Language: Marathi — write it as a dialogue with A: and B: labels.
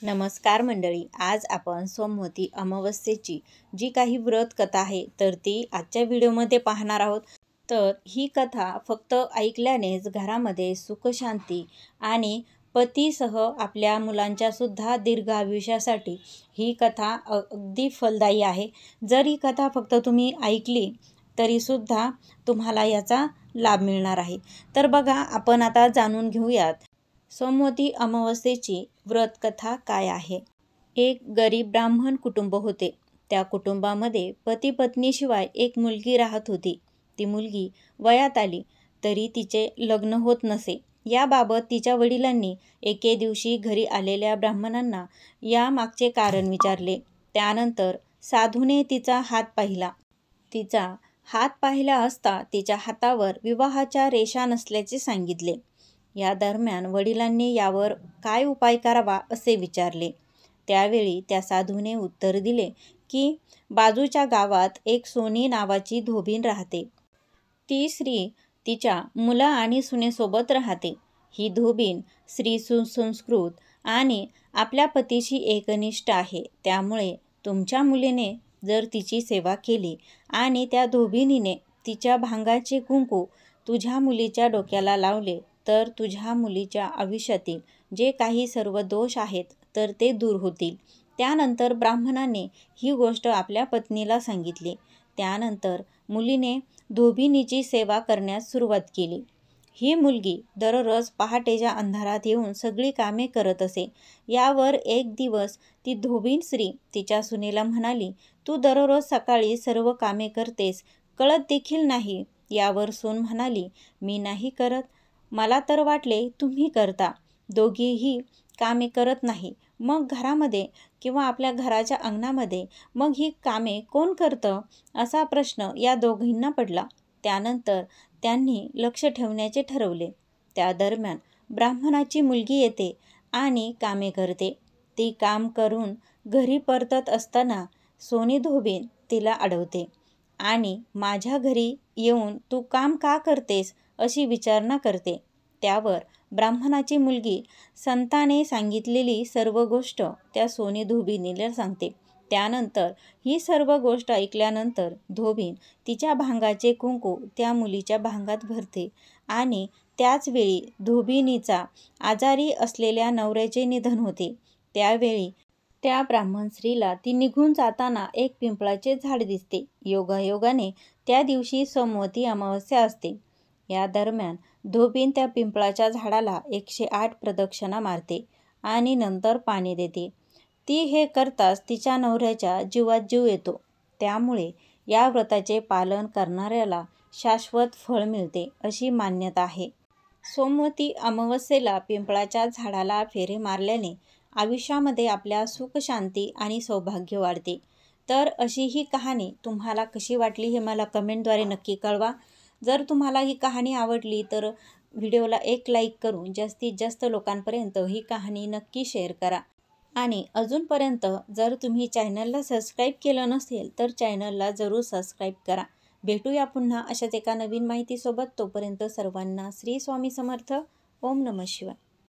A: नमस्कार मंडळी, आज आपण सोमवती अमावस्येची जी काही व्रत कथा आहे तर ती आजच्या व्हिडिओमध्ये पाहणार आहोत। तर ही कथा फक्त ऐकल्यानेच घरामध्ये सुख शांती आणि पतीसह आपल्या मुलांच्या सुद्धा दीर्घ आयुष्यासाठी ही कथा अगदी फलदायी आहे। जर ही कथा फक्त तुम्ही ऐकली तरी सुद्धा तुम्हाला याचा लाभ मिळणार आहे। तर बघा, आपण आता जाणून घेऊयात सोमवती अमावस्येची व्रत कथा काय आहे। एक गरीब ब्राह्मण कुटुंब होते। त्या कुटुंबामध्ये पती पत्नीशिवाय एक मुलगी राहत होती। ती मुलगी वयात आली तरी तिचे लग्न होत नसे। याबाबत तिच्या वडिलांनी एके दिवशी घरी आलेल्या ब्राह्मणांना या मागचे कारण विचारले। त्यानंतर साधूने तिचा हात पाहिला। तिचा हात पाहिला असता तिच्या हातावर विवाहाच्या रेषा नसल्याचे सांगितले। या दरम्यान वडिलांनी यावर काय उपाय करावा असे विचारले। त्यावेळी त्या साधूने उत्तर दिले की बाजूच्या गावात एक सोनी नावाची धोबीण राहते। ती स्त्री तिच्या मुला आणि सुनेसोबत राहते। ही धोबीण स्त्री सुसंस्कृत आणि आपल्या पतीशी एकनिष्ठ आहे। त्यामुळे तुमच्या मुलीने जर तिची सेवा केली आणि त्या धोबिणीने तिच्या भांगाचे कुंकू तुझ्या मुलीच्या डोक्याला लावले तर तुझ्या मुलीच्या आयुष्यातील जे काही सर्व दोष आहेत तर ते दूर होतील। त्यानंतर ब्राह्मणाने ही गोष्ट आपल्या पत्नीला सांगितली। त्यानंतर मुलीने धोबिणीची सेवा करण्यास सुरुवात केली। ही मुलगी दररोज पहाटेच्या अंधारात येऊन सगळी कामे करत असे। यावर एक दिवस ती धोबीण स्त्री तिच्या सुनेला म्हणाली, तू दररोज सकाळी सर्व कामे करतेस, कळत देखील नाही। यावर सून म्हणाली, मी नाही करत, मला तर वाटले तुम्ही करता। दोघीही कामे करत नाही, मग घरामध्ये किंवा आपल्या घराच्या अंगणामध्ये मग ही कामे कोण करतं, असा प्रश्न या दोघींना पडला। त्यानंतर त्यांनी लक्ष ठेवण्याचे ठरवले। त्या दरम्यान ब्राह्मणाची मुलगी येते आणि कामे करते। ती काम करून घरी परतत असताना सोनी धोबीण तिला अडवते आणि माझ्या घरी येऊन तू काम का करतेस अशी विचारणा करते। त्यावर ब्राह्मणाची मुलगी संताने सांगितलेली सर्व गोष्ट त्या सोनी धोबिणीला सांगते। त्यानंतर ही सर्व गोष्ट ऐकल्यानंतर धोबीण तिच्या भांगाचे कुंकू त्या मुलीच्या भांगात भरते आणि त्याच वेळी धोबिणीचा आजारी असलेल्या नवऱ्याचे निधन होते। त्यावेळी त्या ब्राह्मण स्त्रीला ती निघून जाताना एक पिंपळाचे झाड दिसते। योगायोगाने त्या दिवशी सोमवती अमावस्या असते। या दरम्यान धोबीण त्या पिंपळाच्या झाडाला 108 प्रदक्षिणा मारते आणि नंतर पाणी देते। ती हे करताच तिच्या नवऱ्याच्या जीवात जीव येतो। त्यामुळे या व्रताचे पालन करणाऱ्याला शाश्वत फळ मिळते अशी मान्यता आहे। सोमवती अमावस्येला पिंपळाच्या झाडाला फेरे मारल्याने आयुष्यामध्ये आपल्या सुख शांती आणि सौभाग्य वाढते। तर अशी ही कहाणी तुम्हाला कशी वाटली हे मला कमेंटद्वारे नक्की कळवा। जर तुम्हाला ही कहाणी आवडली तर व्हिडिओला एक लाईक करून जास्तीत जास्त लोकांपर्यंत ही कहाणी नक्की शेअर करा। आणि अजूनपर्यंत जर तुम्ही चॅनलला सबस्क्राईब केलं नसेल तर चॅनलला जरूर सबस्क्राईब करा। भेटूया पुन्हा अशाच एका नवीन माहितीसोबत। तोपर्यंत सर्वांना श्री स्वामी समर्थ। ओम नमः शिवाय।